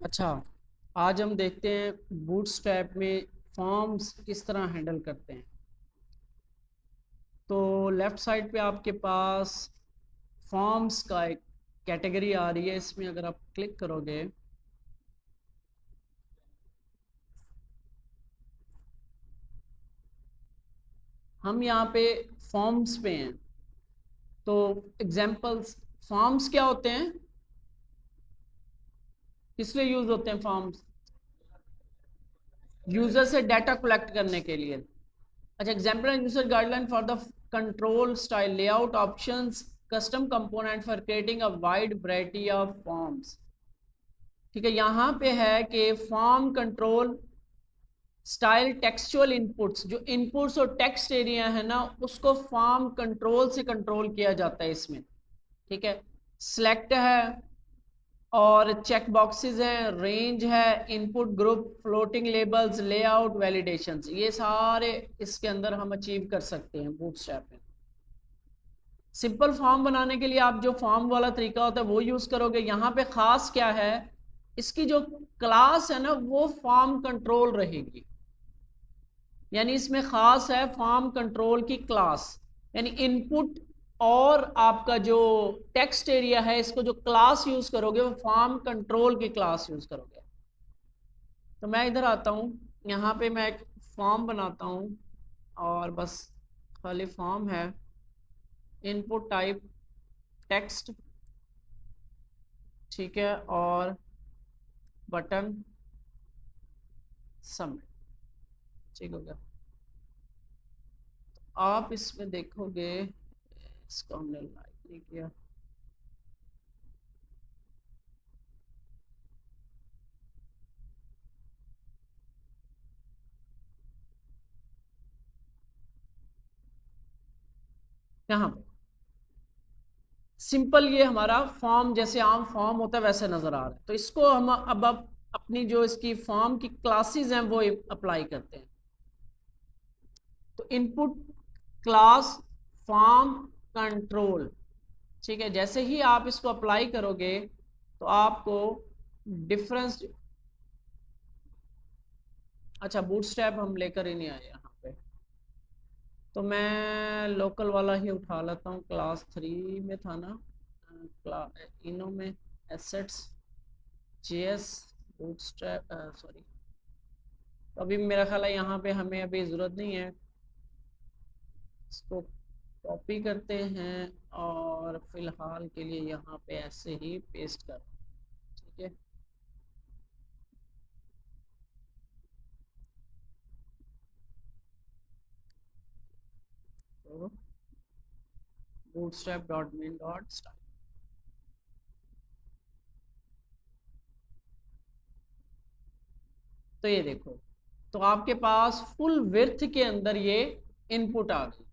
अच्छा, आज हम देखते हैं बूटस्ट्रैप में फॉर्म्स किस तरह हैंडल करते हैं। तो लेफ़्ट साइड पे आपके पास फॉर्म्स का एक कैटेगरी आ रही है। इसमें अगर आप क्लिक करोगे हम यहाँ पे फॉर्म्स पे हैं। तो एग्जांपल्स, फॉर्म्स क्या होते हैं, किस लिए यूज़ होते हैं फॉर्म्स? यूज़र से डाटा कलेक्ट करने के लिए। अच्छा, example and user guideline for the control style layout options custom component for creating a wide variety of forms. ठीक है, यहाँ पे है कि form control style textual inputs, जो इनपुट्स और टेक्स्ट एरिया है ना, उसको फॉर्म कंट्रोल से कंट्रोल किया जाता है इसमें। ठीक है, सिलेक्ट है और चेक बॉक्सेस हैं, रेंज है, input group, floating labels, layout, validations, ये सारे इसके अंदर हम अचीव कर सकते हैं बूटस्ट्रैप में। सिंपल फॉर्म बनाने के लिए आप जो फॉर्म वाला तरीका होता है वो यूज करोगे। यहाँ पे खास क्या है, इसकी जो क्लास है ना वो फॉर्म कंट्रोल रहेगी। यानी इसमें खास है फॉर्म कंट्रोल की क्लास, यानी इनपुट और आपका जो टेक्स्ट एरिया है, इसको जो क्लास यूज करोगे वो फॉर्म कंट्रोल की क्लास यूज करोगे। तो मैं इधर आता हूँ, यहाँ पे मैं एक फॉर्म बनाता हूँ और बस खाली फॉर्म है, इनपुट टाइप टेक्स्ट, ठीक है, और बटन सबमिट। ठीक हो गया। आप इसमें देखोगे, इसको हमने लाइक नहीं किया। यहाँ पे सिंपल ये हमारा फॉर्म जैसे आम फॉर्म होता है वैसे नजर आ रहा है। तो इसको हम अब अपनी जो इसकी फॉर्म की क्लासेस हैं वो अप्लाई करते हैं। तो इनपुट क्लास फॉर्म कंट्रोल, ठीक है, जैसे ही आप इसको अप्लाई करोगे तो आपको डिफरेंस। अच्छा, बूटस्ट्रैप हम लेकर ही नहीं आए यहाँ पे, तो मैं लोकल वाला ही उठा लेता हूँ। क्लास 3 में था ना, इनो में एसेट्स जेएस बूटस्ट्रैप, सॉरी। तो अभी मेरा ख्याल है यहाँ पे हमें अभी ज़रूरत नहीं है। इसको कॉपी करते हैं और फिलहाल के लिए यहाँ पे ऐसे ही पेस्ट कर, ठीक है। तो bootstrap dot main dot style, तो ये देखो, तो आपके पास फुल विड्थ के अंदर ये इनपुट आ गई।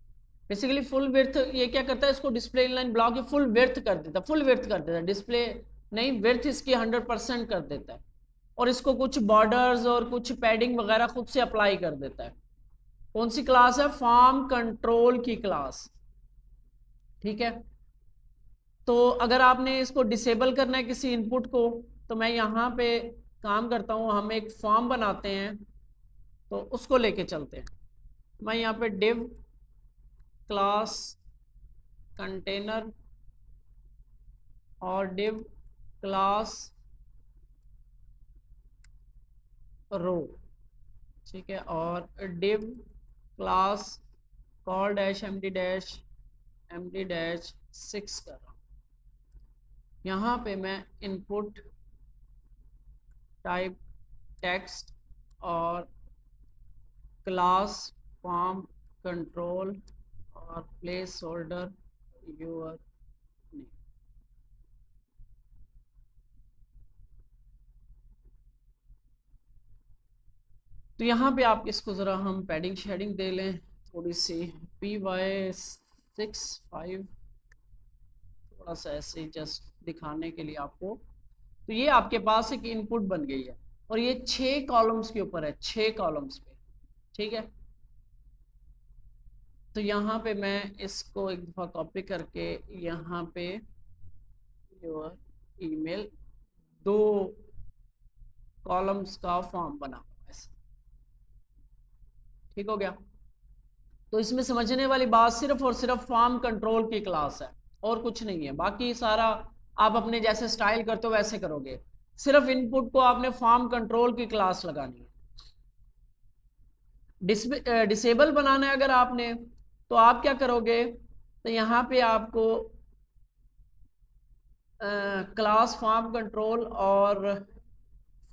बेसिकली फुल विड्थ ये क्या करता है, इसको डिस्प्ले इनलाइन ब्लॉक ये फुल विड्थ कर देता है, फुल विड्थ कर देता है, डिस्प्ले नहीं, विड्थ इसकी 100% कर देता है। और इसको कुछ बॉर्डर्स और कुछ पैडिंग वगैरह खुद से अप्लाई कर देता है। कौन सी क्लास है? फॉर्म कंट्रोल की क्लास, ठीक है। तो अगर आपने इसको डिसेबल करना है किसी इनपुट को, तो मैं यहाँ पे काम करता हूँ, हम एक फॉर्म बनाते हैं, तो उसको लेके चलते हैं। मैं यहाँ पे डिव क्लास कंटेनर और डिव क्लास रो, ठीक है, और div class col dash M D dash 6 कर रहा हूँ। यहाँ पे मैं इनपुट टाइप टेक्स्ट और क्लास फॉर्म कंट्रोल और प्लेस होल्डर यूर नेम। तो यहाँ पे आप इसको ज़रा हम पैडिंग शेडिंग दे लें थोड़ी सी, PY65, थोड़ा सा ऐसे जस्ट दिखाने के लिए आपको। तो ये आपके पास एक इनपुट बन गई है और ये 6 कॉलम्स के ऊपर है, 6 कॉलम्स पे, ठीक है। तो यहाँ पे मैं इसको एक दफ़ा कॉपी करके यहाँ पे योर ईमेल, दो कॉलम्स का फॉर्म बना ऐसे। ठीक हो गया। तो इसमें समझने वाली बात सिर्फ और सिर्फ फॉर्म कंट्रोल की क्लास है और कुछ नहीं है, बाकी सारा आप अपने जैसे स्टाइल करते हो वैसे करोगे। सिर्फ इनपुट को आपने फॉर्म कंट्रोल की क्लास लगानी है। डिसेबल बनाना है अगर आपने, तो आप क्या करोगे, तो यहाँ पे आपको क्लास फॉर्म कंट्रोल और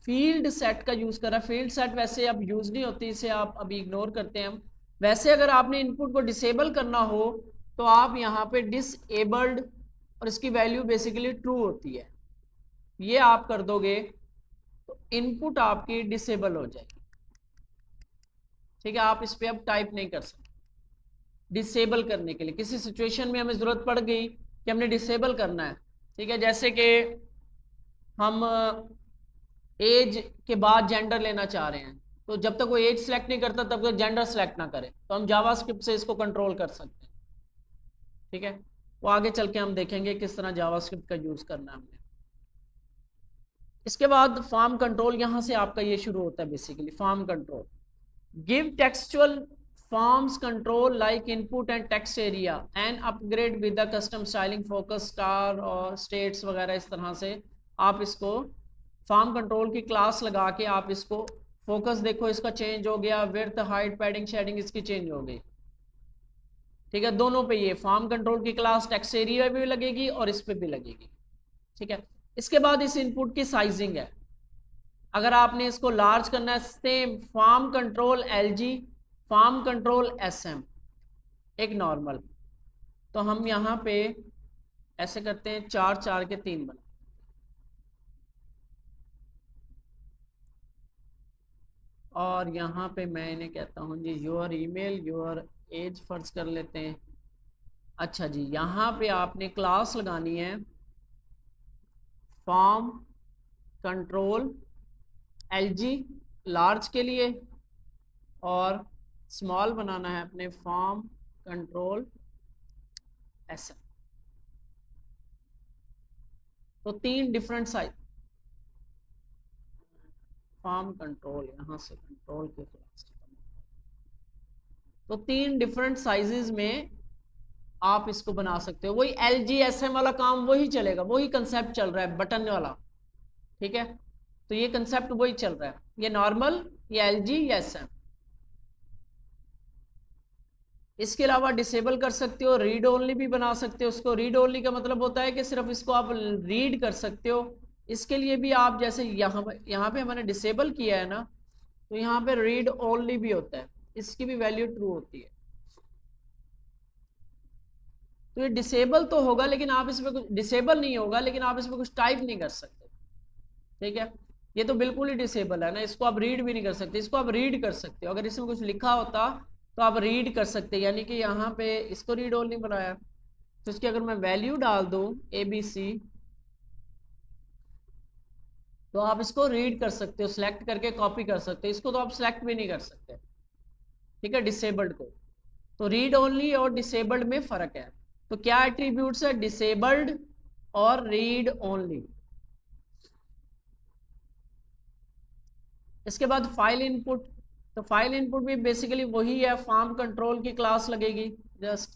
फील्ड सेट का यूज करा। फील्ड सेट वैसे अब यूज नहीं होती, इसे आप अभी इग्नोर करते हैं हम। वैसे अगर आपने इनपुट को डिसेबल करना हो तो आप यहाँ पे डिसेबल्ड और इसकी वैल्यू बेसिकली ट्रू होती है, ये आप कर दोगे तो इनपुट आपकी डिसेबल हो जाएगी। ठीक है, आप इस पे अब टाइप नहीं कर सकते। डिसेबल करने के लिए किसी सिचुएशन में हमें जरूरत पड़ गई कि हमने डिसेबल करना है, ठीक है, जैसे कि हम एज के बाद जेंडर लेना चाह रहे हैं, तो जब तक वो एज सेलेक्ट नहीं करता तब तक जेंडर सेलेक्ट ना करे, तो हम जावास्क्रिप्ट से इसको कंट्रोल कर सकते हैं। ठीक है, वो आगे चल के हम देखेंगे किस तरह जावास्क्रिप्ट का यूज करना है हमने। इसके बाद फॉर्म कंट्रोल, यहां से आपका ये शुरू होता है basically form control. Give textual forms control like input and text area and upgrade with the custom styling focus star और स्टेट्स वगैरह। इस तरह से आप इसको फॉर्म कंट्रोल की क्लास लगा के आप इसको फोकस देखो इसका चेंज हो गया, विड्थ हाइट पैडिंग शेडिंग इसकी चेंज हो गई। ठीक है, दोनों पे ये फॉर्म कंट्रोल की क्लास टेक्स्ट एरिया भी लगेगी और इस पे भी लगेगी। ठीक है, इसके बाद इस इनपुट की साइजिंग है। अगर आपने इसको लार्ज करना है, same form control LG, form control SM, एक नॉर्मल। तो हम यहाँ पे ऐसे करते हैं 4 4 के 3 बना, और यहाँ पे मैं इन्हें कहता हूँ जी योर ईमेल योर एज फर्ज कर लेते हैं। अच्छा जी, यहाँ पे आपने क्लास लगानी है फॉर्म कंट्रोल LG लार्ज के लिए, और स्मॉल बनाना है अपने फॉर्म कंट्रोल SM। तो 3 डिफरेंट साइज फॉर्म कंट्रोल, यहाँ से कंट्रोल के क्लास, तो 3 डिफरेंट साइजेस में आप इसको बना सकते हो। वही LG SM वाला काम वही चलेगा, वही कंसेप्ट चल रहा है बटन वाला। ठीक है, तो ये कंसेप्ट वही चल रहा है, ये नॉर्मल, ये LG, ये SM। इसके अलावा डिसेबल कर सकते हो, रीड ओनली भी बना सकते हो उसको। रीड ओनली का मतलब होता है कि सिर्फ इसको आप रीड कर सकते हो। इसके लिए भी आप जैसे यहाँ पे हमने डिसेबल किया है ना, तो यहाँ पे रीड ओनली भी होता है, इसकी भी वैल्यू ट्रू होती है। तो ये डिसेबल तो होगा लेकिन आप इसमें कुछ डिसेबल नहीं होगा, लेकिन आप इसमें कुछ टाइप नहीं कर सकते। ठीक है, ये तो बिल्कुल ही डिसेबल है ना, इसको आप रीड भी नहीं कर सकते। इसको आप रीड कर सकते हो, अगर इसमें कुछ लिखा होता तो आप रीड कर सकते, यानी कि यहाँ पे इसको रीड ओनली बनाया, तो इसकी अगर मैं वैल्यू डाल दूं ABC, तो आप इसको रीड कर सकते हो, सिलेक्ट करके कॉपी कर सकते हो। इसको तो आप सिलेक्ट भी नहीं कर सकते। ठीक है, डिसेबल्ड को। तो रीड ओनली और डिसेबल्ड में फर्क है। तो क्या एट्रीब्यूट्स है डिसेबल्ड और रीड ओनली। इसके बाद फाइल इनपुट, तो फाइल इनपुट भी बेसिकली वही है, फॉर्म कंट्रोल की क्लास लगेगी। जस्ट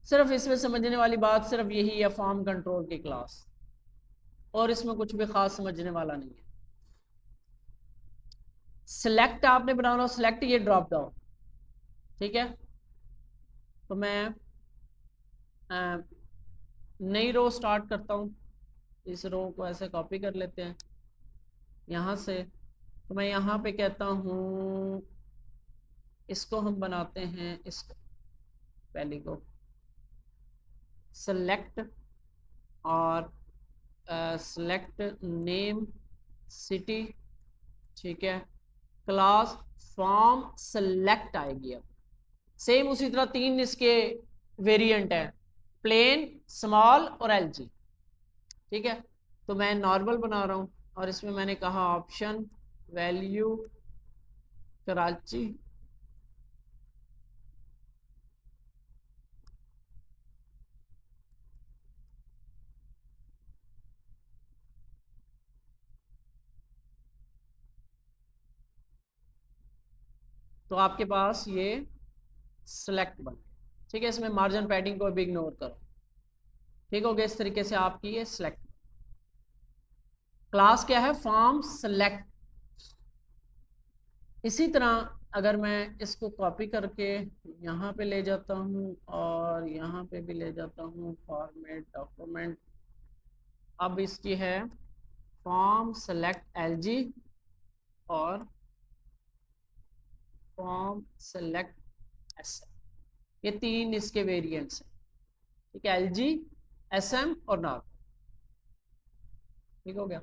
सिर्फ इसमें समझने वाली बात सिर्फ यही है, फॉर्म कंट्रोल की क्लास, और इसमें कुछ भी खास समझने वाला नहीं है। सिलेक्ट आपने बनाना, सिलेक्ट ये ड्रॉप डाउन। ठीक है, तो मैं नई रो स्टार्ट करता हूँ। इस रो को ऐसे कॉपी कर लेते हैं यहाँ से, तो मैं यहाँ पे कहता हूँ इसको हम बनाते हैं, इसको पहले को सेलेक्ट, और सेलेक्ट नेम सिटी। ठीक है, क्लास फॉर्म सेलेक्ट आएगी। अब सेम उसी तरह 3 इसके वेरिएंट है, प्लेन, स्मॉल और LG। ठीक है, तो मैं नॉर्मल बना रहा हूँ और इसमें मैंने कहा ऑप्शन वैल्यू कराची। तो आपके पास ये सेलेक्ट बन गया। ठीक है, इसमें मार्जिन पैडिंग को भी इग्नोर करो। ठीक हो गया, इस तरीके से आपकी ये सेलेक्ट। क्लास क्या है? Form select. इसी तरह अगर मैं इसको कॉपी करके यहाँ पे ले जाता हूँ और यहाँ पे भी ले जाता हूँ, फॉर्मेट डॉक्यूमेंट, अब इसकी है फॉर्म सेलेक्ट एलजी और फॉर्म सेलेक्ट एस, ये तीन इसके वेरिएंट्स हैं। ठीक है, एलजी, एसएम और नॉर्मल। ठीक हो गया,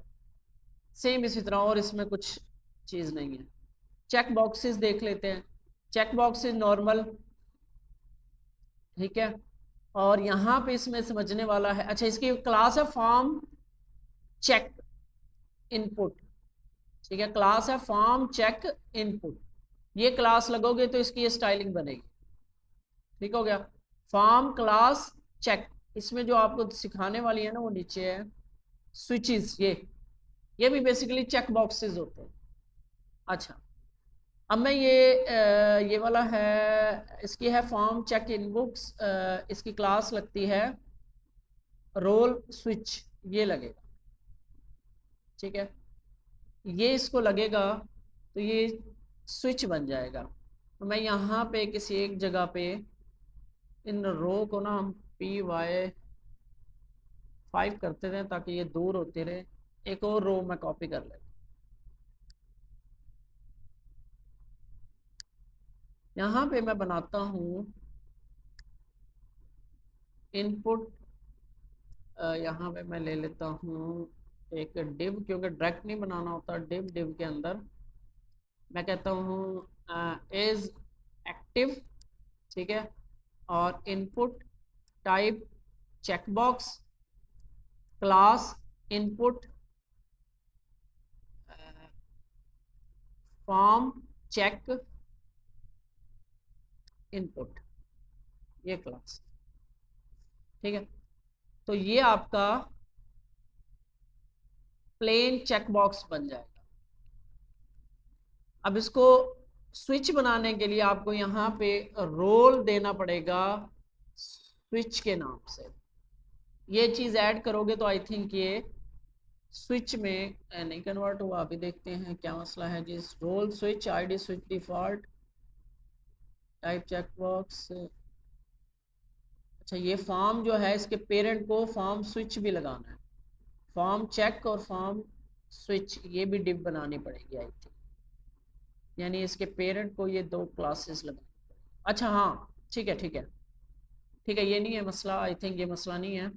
सेम इसी तरह, और इसमें कुछ चीज़ नहीं है। चेक बॉक्सेस देख लेते हैं। चेक बॉक्सेस नॉर्मल, ठीक है, और यहाँ पे इसमें समझने वाला है। अच्छा, इसकी क्लास है फॉर्म चेक इनपुट। ठीक है, क्लास है फॉर्म चेक इनपुट। ये क्लास लगोगे तो इसकी ये स्टाइलिंग बनेगी। ठीक हो गया, फॉर्म क्लास चेक। इसमें जो आपको सिखाने वाली है ना वो नीचे है स्विचेस, ये भी बेसिकली चेक बॉक्सेस होते हैं। अच्छा, अब मैं ये वाला है, इसकी है फॉर्म चेक इन बुक्स, इसकी क्लास लगती है रोल स्विच, ये लगेगा। ठीक है, ये इसको लगेगा तो ये स्विच बन जाएगा। तो मैं यहाँ पे किसी एक जगह पे इन रो को ना हम PY5 करते रहे ताकि ये दूर होते रहे। एक और रो मैं कॉपी कर लेता, यहाँ पे मैं बनाता हूँ इनपुट, यहाँ पे मैं ले लेता हूँ एक डिव, क्योंकि डायरेक्ट नहीं बनाना होता। डिव के अंदर मैं कहता हूँ इज एक्टिव। ठीक है, और input type checkbox, class input form check input, ये क्लास। ठीक है, तो ये आपका प्लेन चेकबॉक्स बन जाएगा। अब इसको स्विच बनाने के लिए आपको यहाँ पे रोल देना पड़ेगा स्विच के नाम से। ये चीज़ ऐड करोगे तो आई थिंक ये स्विच में नहीं कन्वर्ट हुआ। अभी देखते हैं क्या मसला है। जिस role switch ID switch default type checkbox. अच्छा, ये फॉर्म जो है इसके पेरेंट को फॉर्म स्विच भी लगाना है, फॉर्म चेक और फॉर्म स्विच, ये भी डिव बनानी पड़ेगी आई थिंक। यानी इसके पेरेंट को ये दो क्लासेस लगानी पड़ेगी। अच्छा हाँ, ठीक है ठीक है ठीक है, ये नहीं है मसला, आई थिंक ये मसला नहीं है।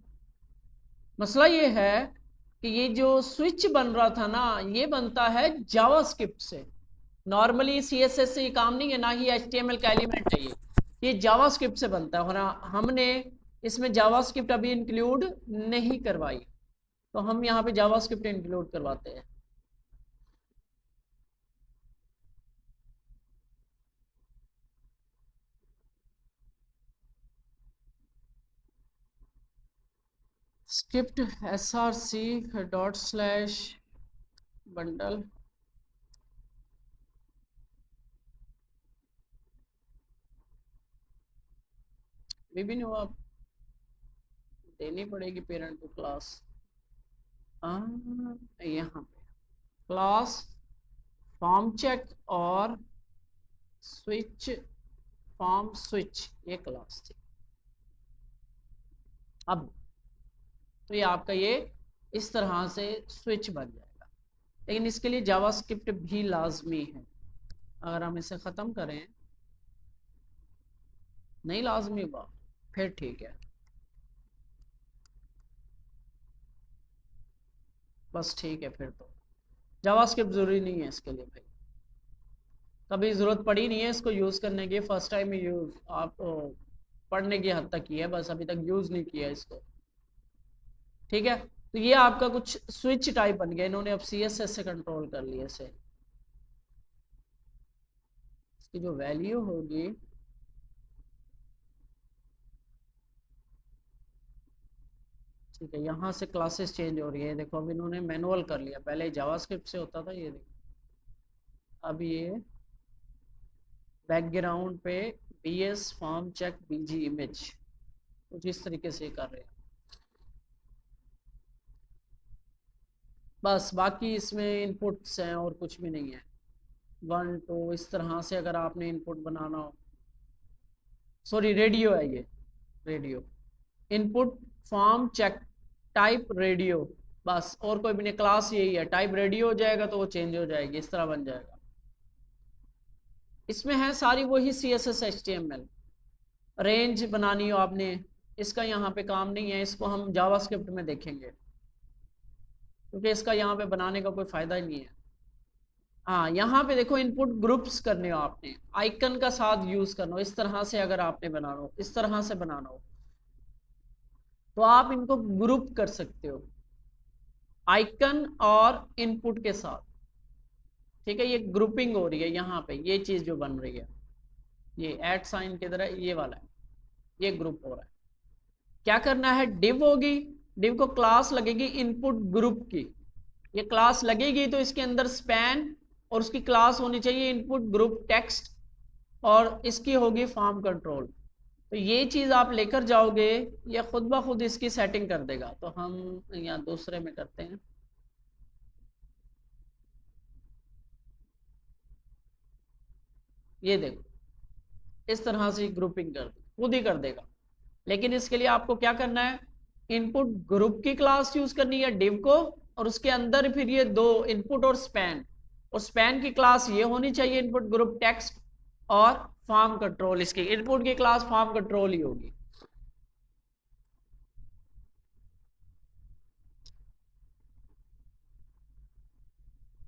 मसला ये है कि ये जो स्विच बन रहा था ना, ये बनता है जावास्क्रिप्ट से। नॉर्मली CSS से ये काम नहीं है, ना ही HTML का एलिमेंट है ये जावास्क्रिप्ट से बनता है। और हमने इसमें जावास्क्रिप्ट अभी इंक्लूड नहीं करवाई, तो हम यहाँ पे जावास्क्रिप्ट इंक्लूड करवाते हैं। स्क्रिप्ट src./bundle, भी नहीं हुआ, देनी पड़ेगी पेरेंट को क्लास। यहाँ पे क्लास फॉर्म चेक और स्विच फॉर्म स्विच, ये क्लास थी। अब तो ये आपका ये इस तरह से स्विच बन जाएगा, लेकिन इसके लिए जावास्क्रिप्ट भी लाजमी है। अगर हम इसे ख़त्म करें, नहीं लाजमी हुआ, फिर ठीक है, बस ठीक है। फिर तो जावास्क्रिप्ट ज़रूरी नहीं है इसके लिए भाई, कभी ज़रूरत पड़ी नहीं है इसको यूज़ करने की। फर्स्ट टाइम यूज़ आप पढ़ने की हद तक की है, बस अभी तक यूज़ नहीं किया इसको। ठीक है, तो ये आपका कुछ स्विच टाइप बन गया, इन्होंने अब CSS से कंट्रोल कर लिया इसे। इसकी जो वैल्यू होगी, ठीक है, यहाँ से क्लासेस चेंज हो रही है। देखो अब इन्होंने मैनुअल कर लिया, पहले जावास्क्रिप्ट से होता था, ये देखो अब ये बैकग्राउंड पे BS form check BG image, कुछ इस तरीके से कर रहे हैं बस। बाकी इसमें इनपुट्स हैं और कुछ भी नहीं है। 1 2 इस तरह से अगर आपने इनपुट बनाना हो, सॉरी रेडियो है ये, radio input form check type radio, बस और कोई भी नहीं, क्लास यही है। टाइप रेडियो हो जाएगा तो वो चेंज हो जाएगी, इस तरह बन जाएगा। इसमें है सारी वही CSS HTML। रेंज बनानी हो आपने, इसका यहाँ पे काम नहीं है, इसको हम जावास्क्रिप्ट में देखेंगे क्योंकि इसका यहाँ पे बनाने का कोई फ़ायदा ही नहीं है। हाँ यहाँ पे देखो इनपुट ग्रुप्स करने हो आपने, आइकन का साथ यूज़ करना हो, इस तरह से अगर आपने बनाना हो, इस तरह से बनाना हो तो आप इनको ग्रुप कर सकते हो आइकन और इनपुट के साथ। ठीक है, ये ग्रुपिंग हो रही है यहाँ पे, ये चीज़ जो बन रही है ये ऐट साइन की तरह, ये वाला है, ये ग्रुप हो रहा है। क्या करना है, डिव होगी, डिव को क्लास लगेगी इनपुट ग्रुप की, ये क्लास लगेगी तो इसके अंदर स्पैन और उसकी क्लास होनी चाहिए इनपुट ग्रुप टेक्स्ट, और इसकी होगी फॉर्म कंट्रोल। तो ये चीज़ आप लेकर जाओगे, ये खुद ब खुद इसकी सेटिंग कर देगा। तो हम यहाँ दूसरे में करते हैं, ये देखो इस तरह से ग्रुपिंग कर दी, खुद ही कर देगा। लेकिन इसके लिए आपको क्या करना है, इनपुट ग्रुप की क्लास यूज करनी है डिव को, और उसके अंदर फिर ये दो इनपुट और स्पैन, और स्पैन की क्लास ये होनी चाहिए इनपुट ग्रुप टेक्स्ट, और फॉर्म कंट्रोल, इसकी इनपुट की क्लास फॉर्म कंट्रोल ही होगी।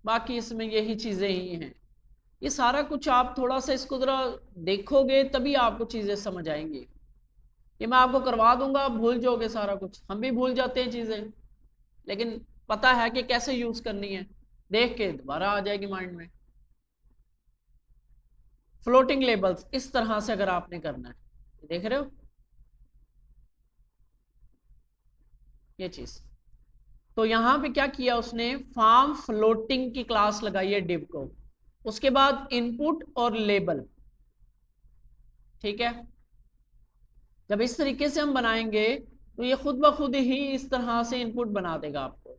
बाकी इसमें यही चीजें ही हैं। ये सारा कुछ आप थोड़ा सा इसको जरा देखोगे तभी आपको चीजें समझ आएंगी। ये मैं आपको करवा दूंगा, आप भूल जाओगे सारा कुछ, हम भी भूल जाते हैं चीजें, लेकिन पता है कि कैसे यूज करनी है, देख के दोबारा आ जाएगी माइंड में। फ्लोटिंग लेबल्स इस तरह से अगर आपने करना है, देख रहे हो ये चीज, तो यहां पे क्या किया उसने, फॉर्म फ्लोटिंग की क्लास लगाई है डिव को, उसके बाद इनपुट और लेबल। ठीक है, जब इस तरीके से हम बनाएंगे तो ये खुद ब खुद ही इस तरह से इनपुट बना देगा आपको।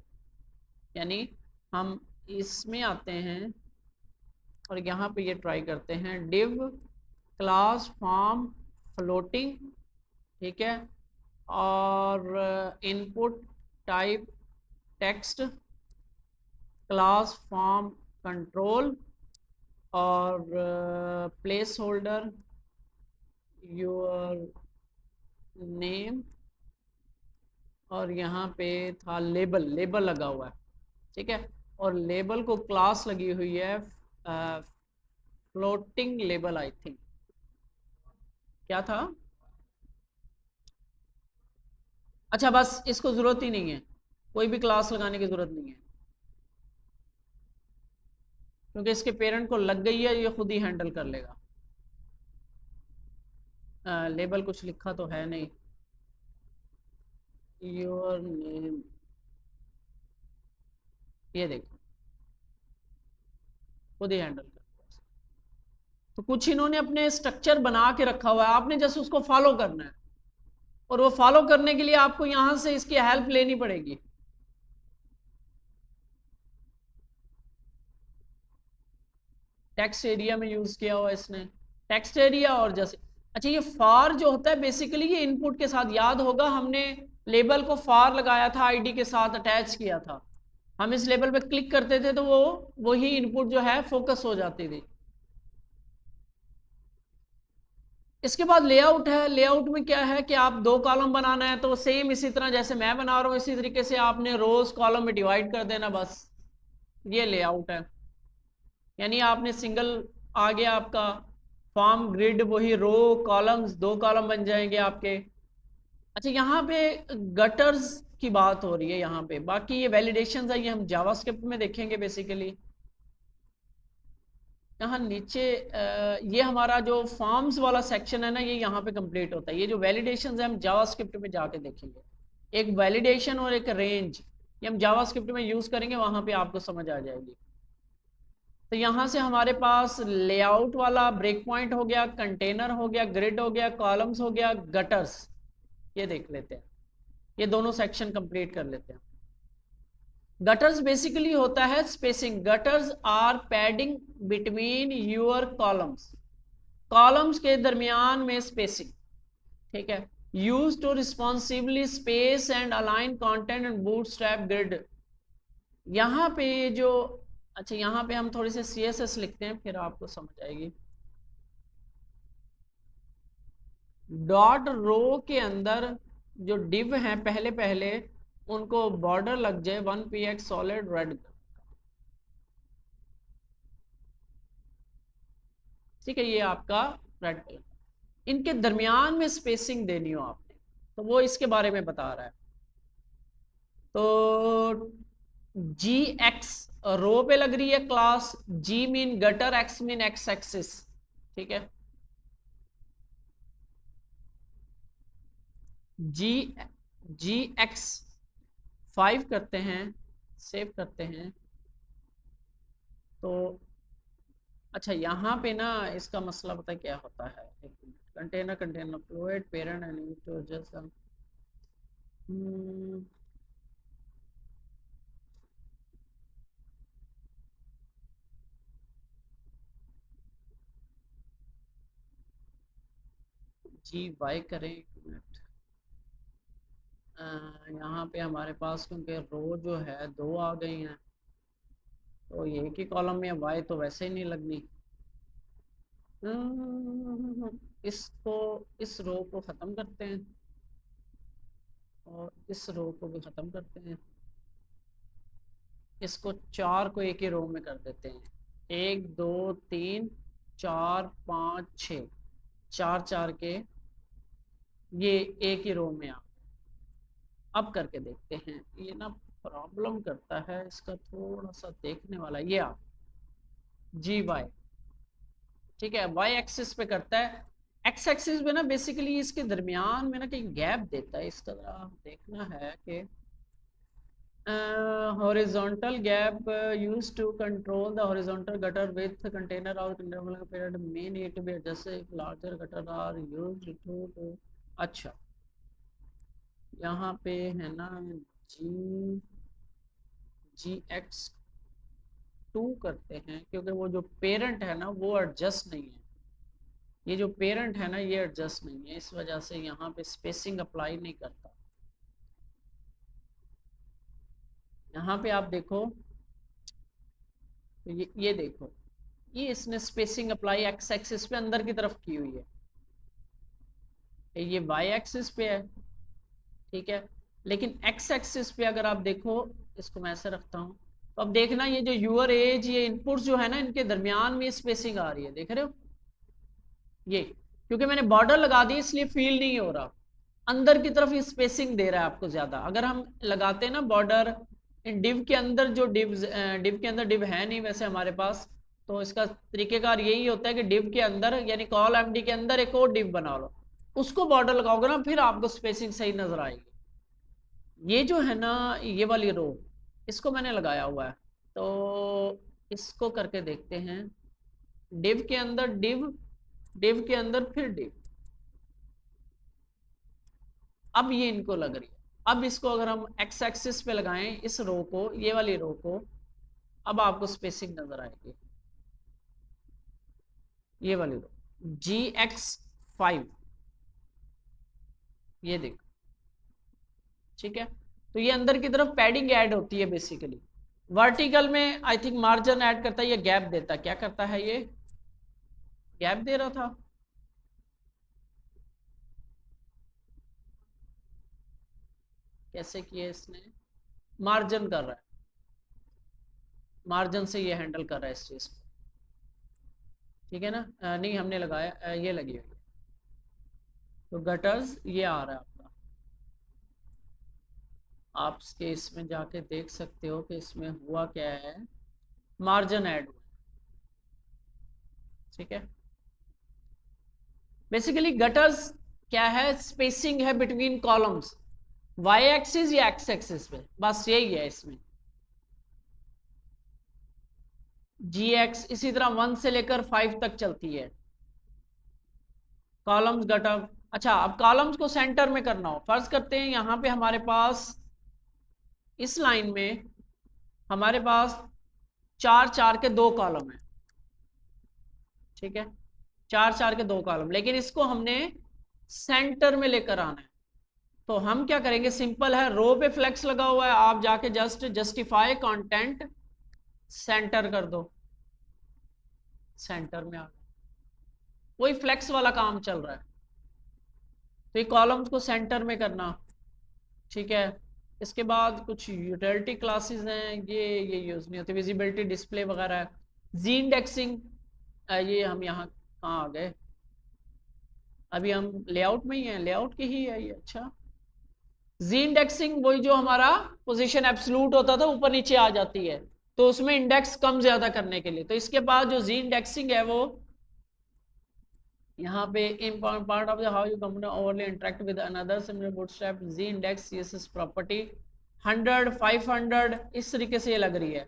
यानी हम इसमें आते हैं और यहाँ पे ये ट्राई करते हैं, डिव क्लास फॉर्म फ्लोटिंग, ठीक है, और input type text class form control, और प्लेस होल्डर योर नेम, और यहाँ पे था लेबल, लेबल लगा हुआ है। ठीक है, और लेबल को क्लास लगी हुई है फ्लोटिंग लेबल, आई थिंक क्या था। अच्छा बस इसको जरूरत ही नहीं है, कोई भी क्लास लगाने की जरूरत नहीं है, क्योंकि इसके पेरेंट को लग गई है, ये खुद ही हैंडल कर लेगा। लेबल कुछ लिखा तो है नहीं, योर नेम, ये देखो खुद ही हैंडल कर। तो कुछ इन्होंने अपने स्ट्रक्चर बना के रखा हुआ है, आपने जैसे उसको फॉलो करना है, और वो फॉलो करने के लिए आपको यहां से इसकी हेल्प लेनी पड़ेगी। टेक्स्ट एरिया में यूज किया हुआ इसने, टेक्स्ट एरिया, और जैसे अच्छा ये फॉर जो होता है बेसिकली ये इनपुट के साथ, याद होगा हमने लेबल को फॉर लगाया था, आईडी के साथ अटैच किया था, हम इस लेबल पे क्लिक करते थे तो वो वही इनपुट जो है फोकस हो जाती थी। इसके बाद लेआउट है, लेआउट में क्या है कि आप दो कॉलम बनाना है तो सेम इसी तरह जैसे मैं बना रहा हूँ इसी तरीके से आपने रोज कॉलम में डिवाइड कर देना, बस ये लेआउट है। यानी आपने सिंगल आ गया आपका फॉर्म ग्रिड, वही रो कॉलम्स, दो कॉलम बन जाएंगे आपके। अच्छा यहाँ पे गटर्स की बात हो रही है यहाँ पे, बाकी ये वैलिडेशन है ये हम जावास्क्रिप्ट में देखेंगे बेसिकली। यहाँ नीचे ये हमारा जो फॉर्म्स वाला सेक्शन है ना, ये यहाँ पे कंप्लीट होता है। ये जो वैलिडेशन है हम जावास्क्रिप्ट में जाके देखेंगे, एक वैलिडेशन और एक रेंज, ये हम जावास्क्रिप्ट में यूज करेंगे, वहां पे आपको समझ आ जाएगी। तो यहां से हमारे पास लेआउट वाला ब्रेक पॉइंट हो गया, कंटेनर हो गया, ग्रिड हो गया, कॉलम्स हो गया, गटर्स, ये देख लेते हैं, ये दोनों सेक्शन कंप्लीट कर लेते हैं। गटर्स बेसिकली होता है spacing, gutters are padding between your columns, columns के दरमियान में स्पेसिंग, ठीक है। Use to responsibly space and align content and bootstrap grid. यहाँ पे जो, अच्छा यहाँ पे हम थोड़ी से CSS लिखते हैं, फिर आपको समझ आएगी। डॉट रो के अंदर जो डिव हैं पहले पहले उनको बॉर्डर लग जाए 1px सॉलिड रेड, ठीक है, ये आपका रेड कलर, इनके दरमियान में स्पेसिंग देनी हो आपने, तो वो इसके बारे में बता रहा है। तो जी एक्स रो पे लग रही है class, G mean gutter, X mean X axis, ठीक है। जी जी एक्स 5 करते हैं, सेव करते हैं। तो अच्छा यहाँ पे ना इसका मसला पता क्या होता है, एक minute, container container fluid parent and तो जस्ट जी वाई करें, एक मिनट। यहाँ पे हमारे पास क्योंकि रो जो है 2 आ गई हैं, तो ये एक ही कॉलम में वाई तो वैसे ही नहीं लगनी। इसको, इस रो को ख़त्म करते हैं और इस रो को भी ख़त्म करते हैं, इसको 4 को एक ही रो में कर देते हैं, 1 2 3 4 5 6, 4 4 के ये एक ही रो में आ। अब करके देखते हैं, ये ना प्रॉब्लम करता है, इसका थोड़ा सा देखने वाला, ये आप जी वाई, ठीक है, वाई एक्सिस पे करता है, एक्स एक्सिस पे ना बेसिकली इसके दरमियान में ना कहीं गैप देता है, इसका जरा देखना है कि horizontal gap used to control the horizontal gutter width container or container period may need to be adjusted if larger gutter are used to अच्छा यहाँ पे है ना जी जी एक्स 2 करते हैं, क्योंकि वो जो पेरेंट है ना वो एडजस्ट नहीं है, ये जो पेरेंट है ना ये एडजस्ट नहीं है, इस वजह से यहाँ पे स्पेसिंग अप्लाई नहीं करता। यहाँ पे आप देखो, तो ये देखो, ये इसने स्पेसिंग अप्लाई एक्स एक्सिस पे अंदर की तरफ की हुई है, ये वाई एक्सिस पे है, ठीक है। लेकिन एक्स एक्सिस पे अगर आप देखो, इसको मैं ऐसे रखता हूँ, तो अब देखना ये जो यूर एज, ये इनपुट्स जो है ना इनके दरमियान में स्पेसिंग आ रही है, देख रहे हो, ये क्योंकि मैंने बॉर्डर लगा दी इसलिए फील नहीं हो रहा, अंदर की तरफ ये स्पेसिंग दे रहा है आपको ज्यादा। अगर हम लगाते हैं ना बॉर्डर इन डिव के अंदर, जो डिव के अंदर डिव है नहीं वैसे हमारे पास, तो इसका तरीकेकार यही होता है कि डिव के अंदर यानी कॉल एमडी के अंदर एक और डिव बना लो, उसको बॉर्डर लगाओगे ना फिर आपको स्पेसिंग सही नजर आएगी। ये जो है ना ये वाली रो, इसको मैंने लगाया हुआ है, तो इसको करके देखते हैं, डिव के अंदर डिव, डिव के अंदर फिर डिव, अब ये इनको लग रही है। अब इसको अगर हम एक्स एक्सिस पे लगाएं इस रो को, ये वाली रो को, अब आपको स्पेसिंग नजर आएगी, ये वाली रो GX5, ये देखो, ठीक है। तो ये अंदर की तरफ पैडिंग ऐड होती है बेसिकली, वर्टिकल में आई थिंक मार्जिन ऐड करता है, ये गैप देता है, क्या करता है ये गैप दे रहा था, कैसे किया इसने, मार्जिन कर रहा है, मार्जिन से ये हैंडल कर रहा है इस चीज को, ठीक है ना। नहीं हमने लगाया, ये लगी हुई है, तो गटर्स ये आ रहा है आपका, आप इसके इसमें जाके देख सकते हो कि इसमें हुआ क्या है, मार्जिन ऐड हुआ, ठीक है। बेसिकली गटर्स क्या है, स्पेसिंग है बिटवीन कॉलम्स, वाई एक्सिस या एक्स एक्सिस पे, बस यही है इसमें। GX इसी तरह 1 से लेकर 5 तक चलती है। कॉलम्स घटक, अच्छा अब कॉलम्स को सेंटर में करना हो, फर्ज करते हैं यहां पे हमारे पास इस लाइन में हमारे पास 4 4 के 2 कॉलम है, ठीक है, 4 4 के 2 कॉलम, लेकिन इसको हमने सेंटर में लेकर आना है। तो हम क्या करेंगे, सिंपल है, रो पे फ्लेक्स लगा हुआ है, आप जाके जस्ट जस्टिफाई कंटेंट सेंटर कर दो, सेंटर में आ गया, वही फ्लेक्स वाला काम चल रहा है। तो ये कॉलम्स को सेंटर में करना, ठीक है। इसके बाद कुछ यूटिलिटी क्लासेस हैं, ये यूज नहीं होती, विजिबिलिटी डिस्प्ले वगैरह है। जी इंडेक्सिंग, ये हम यहाँ कहाँ आ गए, अभी हम लेआउट में ही हैं, लेआउट की ही है ये, अच्छा। जी इंडेक्सिंग वही जो हमारा पोजीशन एब्सोल्यूट होता था, ऊपर नीचे आ जाती है, तो उसमें इंडेक्स कम ज्यादा करने के लिए। तो इसके बाद जो जी इंडेक्सिंग है वो यहाँ पे important part of the how you computer overly interact with another similar bootstrap z index CSS property 100 500 इस तरीके से ये लग रही है,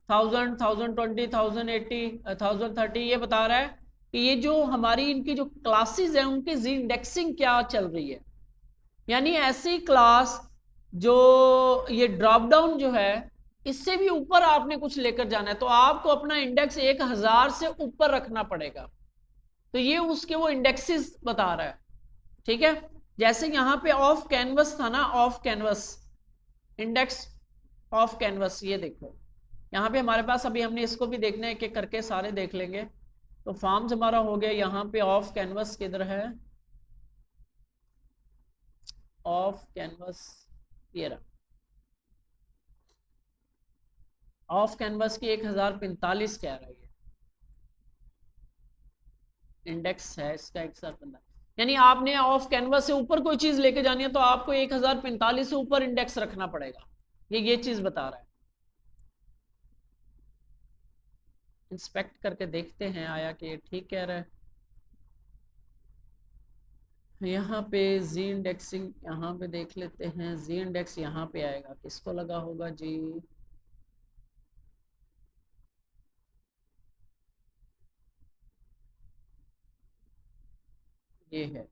1000 1020 1080 1030, ये बता रहा है कि ये जो हमारी इनकी जो क्लासेस हैं उनकी जी इंडेक्सिंग क्या चल रही है। यानी ऐसी क्लास जो ये ड्रॉप डाउन जो है इससे भी ऊपर आपने कुछ लेकर जाना है, तो आपको अपना इंडेक्स 1000 से ऊपर रखना पड़ेगा। तो ये उसके वो इंडेक्सेस बता रहा है, ठीक है। जैसे यहां पे ऑफ कैनवस था ना, of canvas index of canvas, ये देखो यहाँ पे हमारे पास, अभी हमने इसको भी देखना है, एक एक करके सारे देख लेंगे। तो फॉर्म्स हमारा हो गया, यहाँ पे ऑफ कैनवस किधर है, ऑफ कैनवस ये रहा, ऑफ कैनवस की 1045 कह रहा है, इंडेक्स है इसका 1045। यानी आपने ऑफ कैनवस से ऊपर कोई चीज लेके जानी है तो आपको 1045 से ऊपर इंडेक्स रखना पड़ेगा, ये चीज बता रहा है। इंस्पेक्ट करके देखते हैं आया कि ये ठीक कह रहा है। यहाँ पे जी इंडेक्सिंग यहाँ पे देख लेते हैं, जी इंडेक्स यहाँ पे आएगा, किसको लगा होगा जी, ये है,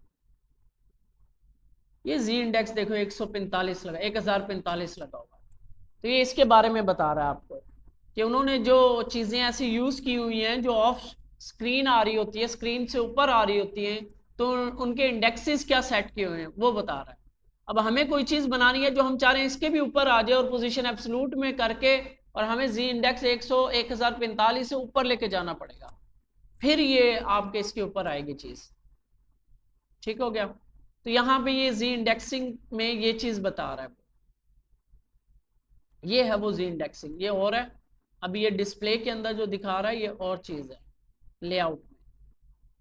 ये जी इंडेक्स देखो 145 लगा, 1045 लगा हुआ। तो ये इसके बारे में बता रहा है आपको कि उन्होंने जो चीजें ऐसी यूज की हुई हैं जो ऑफ स्क्रीन आ रही होती है, स्क्रीन से ऊपर आ रही होती हैं, तो उनके इंडेक्सेस क्या सेट किए हुए हैं वो बता रहा है। अब हमें कोई चीज बनानी है जो हम चाह रहे हैं इसके भी ऊपर आ जाए और पोजीशन एब्सोल्यूट में करके, और हमें जी इंडेक्स 1045 से ऊपर लेके जाना पड़ेगा, फिर ये आपके इसके ऊपर आएगी चीज, ठीक हो गया। तो यहाँ पे ये जी इंडेक्सिंग में ये चीज बता रहा है, ये है वो जी इंडेक्सिंग, ये और है। अभी ये डिस्प्ले के अंदर जो दिखा रहा है ये और चीज है लेआउट में,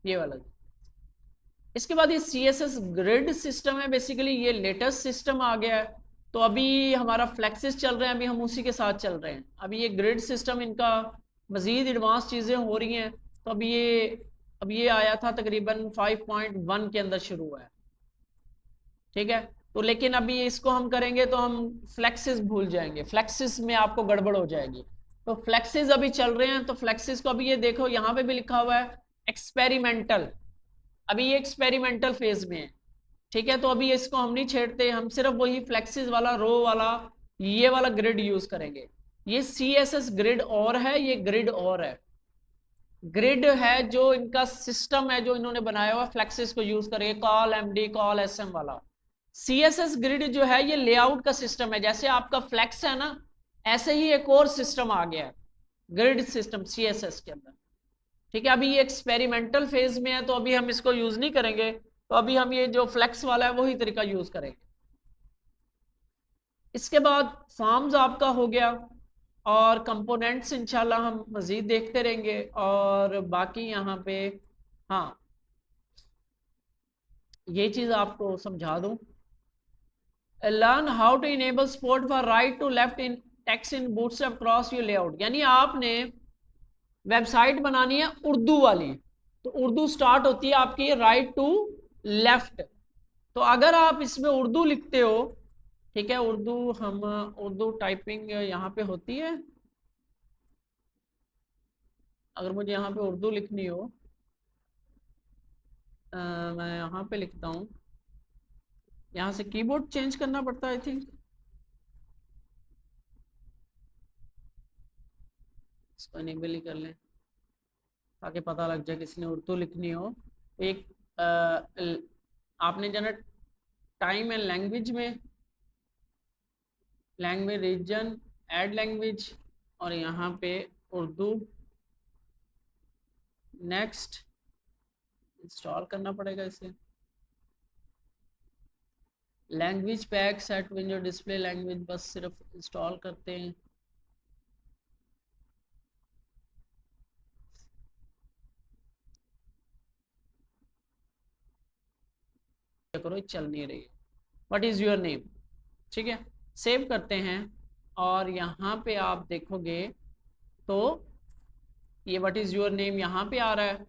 ये वाला। इसके बाद ये CSS ग्रिड सिस्टम है, बेसिकली ये लेटेस्ट सिस्टम आ गया है। तो अभी हमारा फ्लेक्सिस चल रहे हैं, अभी हम उसी के साथ चल रहे हैं। अभी ये ग्रिड सिस्टम इनका मजीद एडवांस चीज़ें हो रही हैं। तो अभी ये आया था तकरीबन 5.1 के अंदर शुरू हुआ है, ठीक है। तो लेकिन अभी इसको हम करेंगे तो हम फ्लेक्सिस भूल जाएंगे, फ्लेक्सिस में आपको गड़बड़ हो जाएगी। तो फ्लेक्सिस अभी चल रहे हैं, तो फ्लेक्सिस को अभी ये देखो यहाँ पे भी लिखा हुआ है एक्सपेरिमेंटल, अभी ये एक्सपेरिमेंटल फेज में है, ठीक है। तो अभी इसको हम नहीं छेड़ते, हम सिर्फ वही फ्लेक्सिस वाला रो वाला ये वाला ग्रिड यूज करेंगे। ये CSS ग्रिड और है, ये ग्रिड और है। ग्रिड है जो इनका सिस्टम है जो इन्होंने बनाया हुआ फ्लेक्सिस को यूज करेंगे, कॉल MD कॉल SM वाला। CSS ग्रिड जो है ये लेआउट का सिस्टम है, जैसे आपका फ्लेक्स है ना, ऐसे ही एक और सिस्टम आ गया है ग्रिड सिस्टम CSS के अंदर, ठीक है। अभी ये एक्सपेरिमेंटल फेज में है तो अभी हम इसको यूज नहीं करेंगे, तो अभी हम ये जो फ्लेक्स वाला है वही तरीका यूज करेंगे। इसके बाद फॉर्म्स आपका हो गया, और कंपोनेंट्स इंशाल्लाह हम मजीद देखते रहेंगे। और बाकी यहाँ पे हाँ ये चीज आपको समझा दूं, learn how to enable support for right to left in text in bootstrap cross your layout. यानी आपने वेबसाइट बनानी है उर्दू वाली, तो उर्दू स्टार्ट होती है आपकी राइट टू लेफ्ट। तो अगर आप इसमें उर्दू लिखते हो, ठीक है, उर्दू टाइपिंग यहाँ पे होती है, अगर मुझे यहाँ पे उर्दू लिखनी हो, मैं यहाँ पे लिखता हूँ, यहाँ से कीबोर्ड चेंज करना पड़ता है आई थिंक। इसको इनेबल ही कर लें ताकि पता लग जाए किसी ने उर्दू लिखनी हो। एक आपने जाना टाइम एंड लैंग्वेज में, लैंग्वेज रीजन, ऐड लैंग्वेज, और यहाँ पे उर्दू। नेक्स्ट, इंस्टॉल करना पड़ेगा इसे। Language pack set window display language, बस सिर्फ इंस्टॉल करते हैं। करो, चल नहीं रही है। व्हाट इज योर नेम, ठीक है, सेव करते हैं। और यहाँ पे आप देखोगे तो ये व्हाट इज योर नेम यहाँ पे आ रहा है,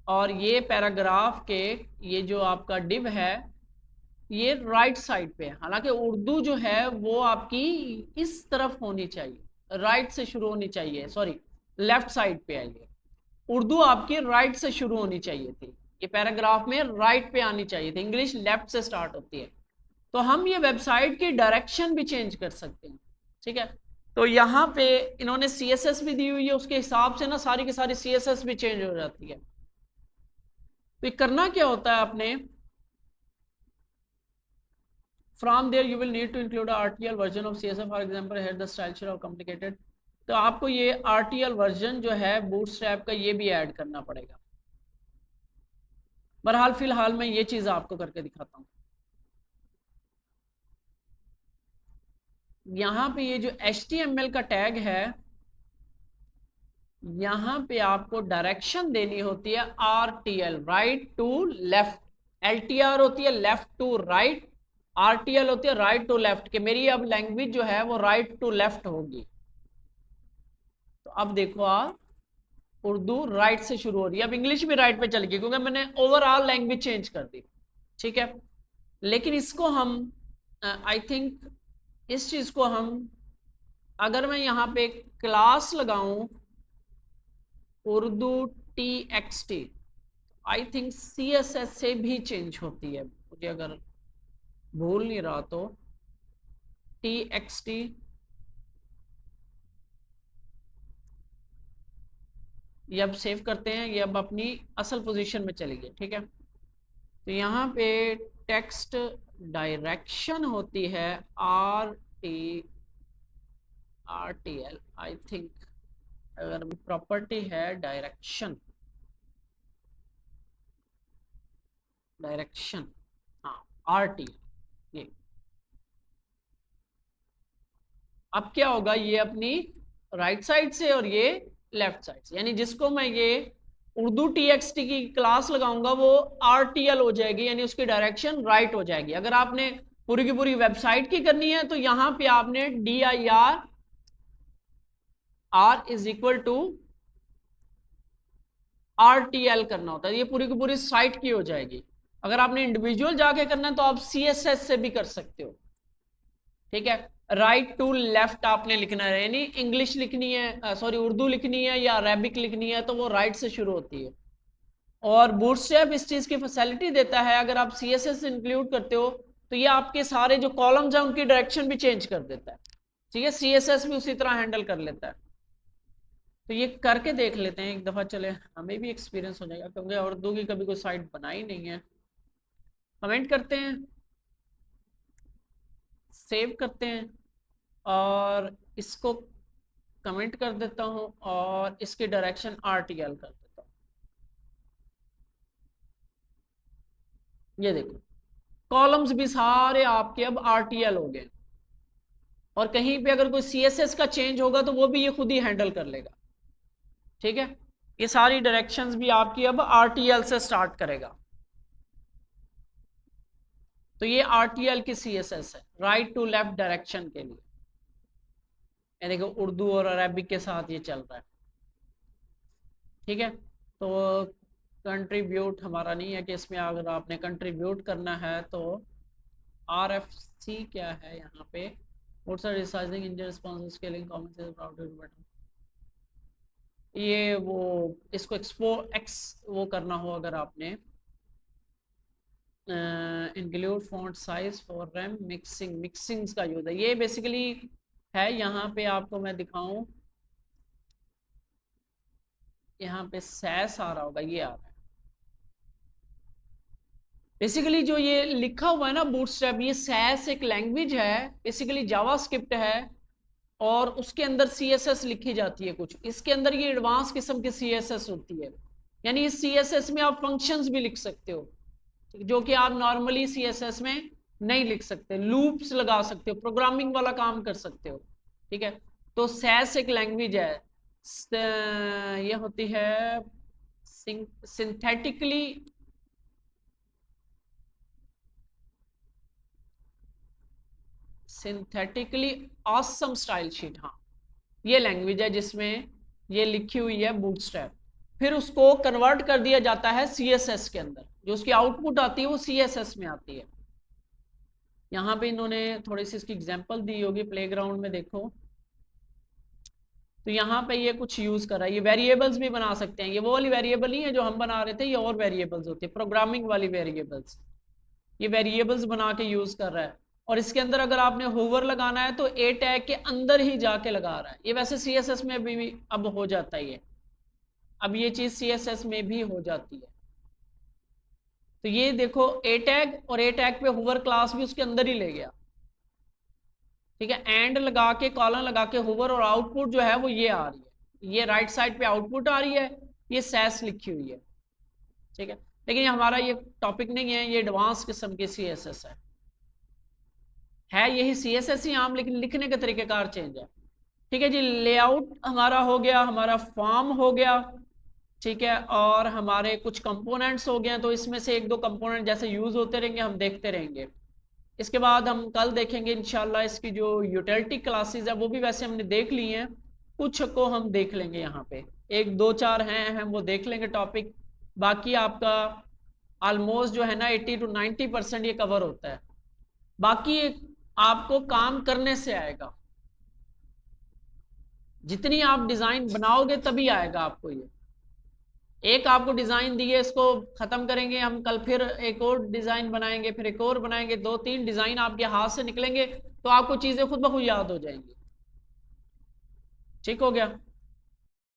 और ये पैराग्राफ के ये जो आपका डिव है ये राइट साइड पे है। हालांकि उर्दू जो है वो आपकी इस तरफ होनी चाहिए, राइट से शुरू होनी चाहिए, सॉरी लेफ्ट साइड पे है। ये उर्दू आपकी राइट से शुरू होनी चाहिए थी, ये पैराग्राफ में राइट पे आनी चाहिए थी, इंग्लिश लेफ्ट से स्टार्ट होती है। तो हम ये वेबसाइट की डायरेक्शन भी चेंज कर सकते हैं, ठीक है। तो यहाँ पे इन्होंने CSS भी दी हुई है, उसके हिसाब से ना सारी की सारी CSS भी चेंज हो जाती है। तो करना क्या होता है आपने, from there you will need to include a RTL version of CSS, for example here the style sheet or complicated। तो आपको ये RTL वर्जन जो है बूटस्ट्रैप का ये भी ऐड करना पड़ेगा। बहरहाल फिलहाल मैं ये चीज़ आपको करके दिखाता हूँ। यहाँ पे ये जो HTML का टैग है, यहाँ पे आपको डायरेक्शन देनी होती है RTL, right to left. LTR होती है लेफ्ट टू राइट, RTL होती है राइट टू लेफ्ट, कि मेरी अब लैंग्वेज जो है वो राइट टू लेफ्ट होगी। तो अब देखो आप, उर्दू राइट से शुरू हो रही है, अब इंग्लिश भी राइट पे चल गई क्योंकि मैंने ओवरऑल लैंग्वेज चेंज कर दी, ठीक है। लेकिन इसको हम आई थिंक इस चीज को हम, अगर मैं यहाँ पे क्लास लगाऊं Urdu TXT, I think CSS से भी चेंज होती है, मुझे अगर भूल नहीं रहा तो TXT। ये अब सेव करते हैं, ये अब अपनी असल पोजीशन में चली गई, ठीक है। तो यहाँ पे टेक्स्ट डायरेक्शन होती है RTL आई थिंक, अगर प्रॉपर्टी है डायरेक्शन, डायरेक्शन हाँ RT। ये अब क्या होगा, ये अपनी राइट साइड से और ये लेफ्ट साइड से, यानी जिसको मैं ये उर्दू TXT की क्लास लगाऊंगा वो RTL हो जाएगी, यानी उसकी डायरेक्शन राइट हो जाएगी। अगर आपने पूरी की पूरी वेबसाइट की करनी है तो यहां पे आपने DIR R is equal to RTL करना होता है, ये पूरी की पूरी साइट की हो जाएगी। अगर आपने इंडिविजुअल जाके करना है तो आप CSS से भी कर सकते हो, ठीक है। राइट टू लेफ्ट आपने लिखना है, यानी इंग्लिश लिखनी है, सॉरी उर्दू लिखनी है या अरेबिक लिखनी है तो वो राइट से शुरू होती है। और बूटस्ट्रैप इस चीज की फैसिलिटी देता है, अगर आप CSS इंक्लूड करते हो तो ये आपके सारे जो कॉलम्स हैं उनकी डायरेक्शन भी चेंज कर देता है, ठीक है। CSS भी उसी तरह हैंडल कर लेता है। तो ये करके देख लेते हैं एक दफा, चले हमें भी एक्सपीरियंस हो जाएगा, क्योंकि उर्दू की कभी कोई साइट बनाई नहीं है। कमेंट करते हैं, सेव करते हैं, और इसको कमेंट कर देता हूं और इसकी डायरेक्शन RTL कर देता हूं। ये देखो कॉलम्स भी सारे आपके अब RTL हो गए, और कहीं पे अगर कोई CSS का चेंज होगा तो वो भी ये खुद ही हैंडल कर लेगा, ठीक है। ये सारी डायरेक्शंस भी आपकी अब RTL से स्टार्ट करेगा। तो ये RTL की CSS है, राइट टू लेफ्ट डायरेक्शन के लिए। ये देखो उर्दू और अरबिक के साथ ये चल रहा है, ठीक है। तो कंट्रीब्यूट हमारा नहीं है कि इसमें अगर आपने कंट्रीब्यूट करना है तो RFC क्या है यहाँ पे, resizing engine response scaling comments button. ये वो इसको वो करना हो अगर आपने include font size for rem mixins का यूज है, ये बेसिकली है। यहाँ पे आपको मैं दिखाऊं, यहाँ पे सैस आ रहा होगा, ये आ रहा है बेसिकली जो ये लिखा हुआ है ना बूटस्ट्रैप, ये सैस एक लैंग्वेज है, बेसिकली जावास्क्रिप्ट है, और उसके अंदर सीएसएस लिखी जाती है कुछ, इसके अंदर ये एडवांस किस्म की सीएसएस होती है। यानी इस सीएसएस में आप फंक्शंस भी लिख सकते हो जो कि आप नॉर्मली सीएसएस में नहीं लिख सकते, लूप्स लगा सकते हो, प्रोग्रामिंग वाला काम कर सकते हो। ठीक है, तो सैस एक लैंग्वेज है, ये होती है synthetically synthetically awesome style sheet, हाँ ये लैंग्वेज है जिसमें ये लिखी हुई है बूटस्ट्रैप। फिर उसको कन्वर्ट कर दिया जाता है सीएसएस के अंदर, जो उसकी आउटपुट आती है वो सीएसएस में आती है। यहाँ पे इन्होंने थोड़ी सी इसकी एग्जांपल दी होगी, प्लेग्राउंड में देखो तो यहाँ पे ये कुछ यूज कर रहा है, ये वेरिएबल्स भी बना सकते हैं, ये वो वाली वेरिएबल नहीं है जो हम बना रहे थे, ये और वेरिएबल्स होती है प्रोग्रामिंग वाली वेरिएबल्स, ये वेरिएबल्स बना के यूज कर रहा है। और इसके अंदर अगर आपने होवर लगाना है तो ए टैग के अंदर ही जाके लगा रहा है, ये वैसे सीएसएस में भी अब हो जाता है, अब ये चीज सीएसएस में भी हो जाती है। तो ये देखो ए टैग, और ए टैग पे होवर क्लास भी उसके अंदर ही ले गया। ठीक है, एंड लगा के कॉलन लगा के होवर, और आउटपुट जो है वो ये आ रही है, ये राइट साइड पे आउटपुट आ रही है, ये सैस लिखी हुई है। ठीक है, लेकिन ये हमारा ये टॉपिक नहीं है, ये एडवांस किस्म की सीएसएस है यही सीएसएस ही आम, लेकिन लिखने के तरीकेकार चेंज है। ठीक है जी, लेआउट हमारा हो गया, हमारा फॉर्म हो गया। ठीक है, और हमारे कुछ कंपोनेंट्स हो गए, तो इसमें से एक दो कंपोनेंट जैसे यूज होते रहेंगे हम देखते रहेंगे। इसके बाद हम कल देखेंगे इंशाल्लाह इसकी जो यूटिलिटी क्लासेस है, वो भी वैसे हमने देख ली हैं, कुछ को हम देख लेंगे यहाँ पे, एक दो चार हैं अहम, वो देख लेंगे टॉपिक। बाकी आपका ऑलमोस्ट जो है ना 80 to 90% ये कवर होता है, बाकी आपको काम करने से आएगा, जितनी आप डिजाइन बनाओगे तभी आएगा आपको ये। एक आपको डिजाइन दी है, इसको खत्म करेंगे हम कल, फिर एक और डिजाइन बनाएंगे, फिर एक और बनाएंगे, दो तीन डिजाइन आपके हाथ से निकलेंगे तो आपको चीजें खुद ब खुद याद हो जाएंगी। ठीक हो गया।